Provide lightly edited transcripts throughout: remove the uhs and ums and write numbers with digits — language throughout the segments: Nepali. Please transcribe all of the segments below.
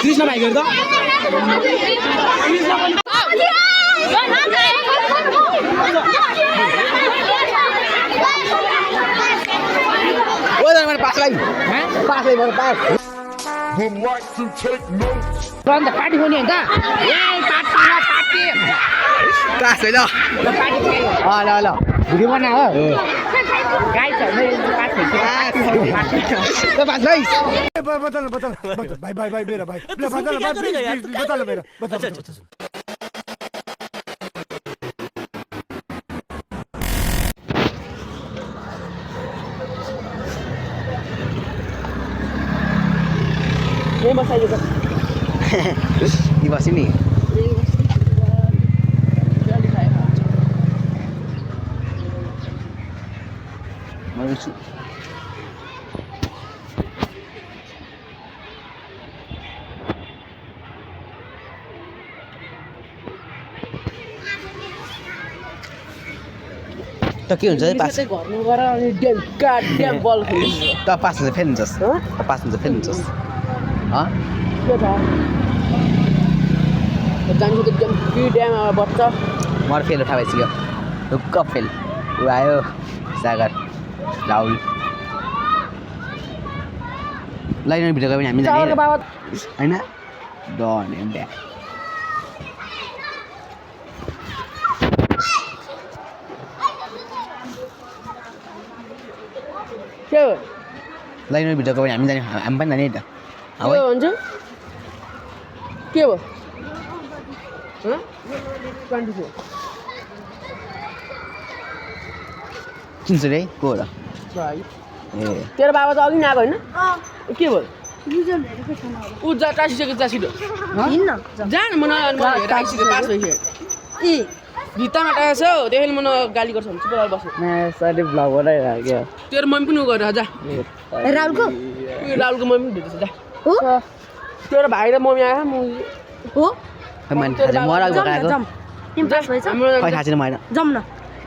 कृष्ण भाइ गर्दा पार्टी होने होइन क्लास है ल ल भिडियो बना हो भाइ मेरा भाइ बता मेरा यही बसाइदिएको यी बस्यो नि त के हुन्छ पास घरमा गएर अनि ड्याम बल खेल्नु त पास हुन्छ फेरि हुन्छस् पास हुन्छ फेरि हुन्छस् के थाहा जान्छु त ड्याम बच्छ मर फेल उठा भइसक्यो ढुक्क फेल ऊ आयो सागर राहुल लाइन भिडियो गयो भने हामी जाने होइन डन ब्याक के लाइन भिडियो गयो भने हामी जाने हामी पनि जाने त हुन्छ के भयो चिन्छ रे को हो र ए तेरो बाबा त अघि नै आएको होइन के भयो ऊ जा टाँसिसक्यो जा छिटो जान म टाँसिसक्यो पास भइसक्यो ए भित्तामा टाँस हौ त्यसैले म गाली गर्छ भने चुप गरेर बस्नु सरी भ्लग बनाइरहेको तेरो मम्मी पनि उ गरेर जा राहुलको राहुलको मम्मी पनि भेट्दैछ जा तेरो भाइ र मम्मी आयो म हो थाहा छैन मलाई जाउँ न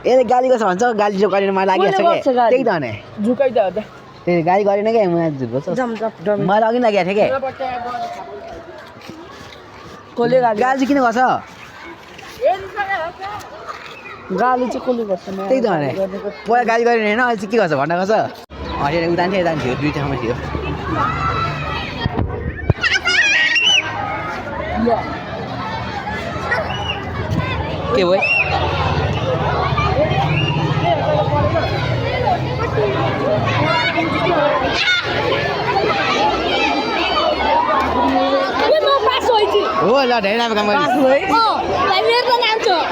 ए गाली गर्छ भन्छ गाली जो गरेन मलाई लागिरहेको छ कि त्यही त भने झुकाइदा हो त त्यही गाली गरेन क्या मलाई झुट बोल्छ मलाई अघि लागिरहेको थियो क्या कसले गाली चाहिँ किन गर्छ गाली चाहिँ कसले गर्छ त्यही त भने पहिला गाली गरेन होइन अहिले चाहिँ के गर्छ भन्न गर्छ अहिले उदान थियो दुई ठाउँमा थियो के भयो हो ल धेरै राम्रो काम गर्नु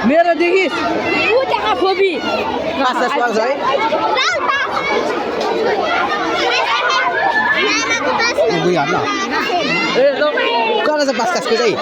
मेरो देखिस् पास है बुई हट्न कहाँ छ पास कासको चाहिँ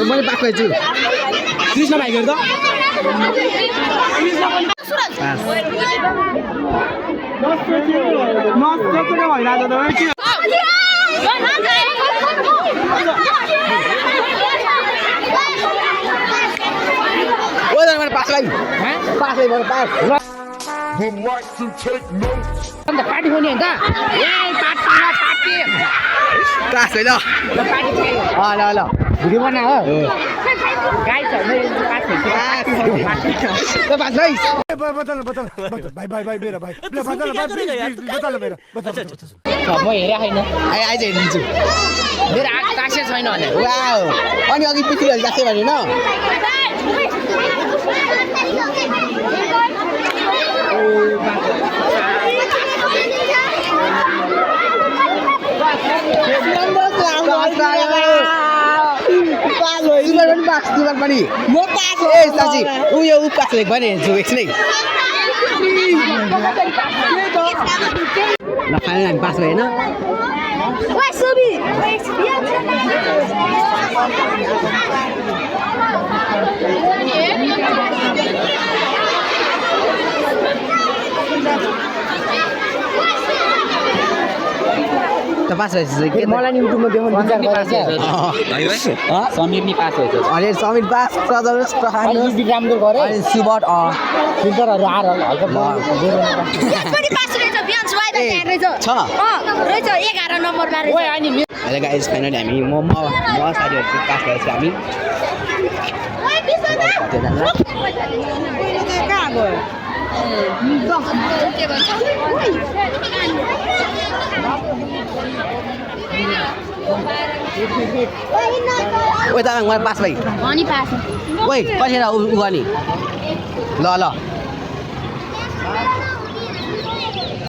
मैले पास भएछु कृष्ण भाइ गर्दा पार्टी होने होइन क्लास है ल ल भिडियो बना हो भाइ मेरा भाइ म हेरे होइन आइज हेरिदिन्छु मेरो आँख टाँसे छैन भने अनि अघि पिछिहरू जाँछ भने मार्क्स तिमीहरू पनि म पास हो ए साँच्ची यो पास लेख भने जो एकछिन है ल फाइनल हामी पास भयो होइन ओइ सुबी त पास भएपछि मलाई नि युट्युबमा देखाउनु विचार गरेको समीर नि पास भएछ अनि समीर पास प्रदर्श राम्रो गरे अनि सुबट फिल्टरहरू आएर हल्का पनि पास रहेछ बिहान सुवाइदा त्यहाँ रहेछ छ रहेछ 11 नम्बरमा रहेछ ओइ अनि अहिले गाइस फाइनली हामी म साथीहरू चाहिँ पास भएपछि हामी कहाँ गयो के भन्छ ओइ तामाङ मलाई पास भाइ अनि पास ओइ कतिखेर उ गर्ने ल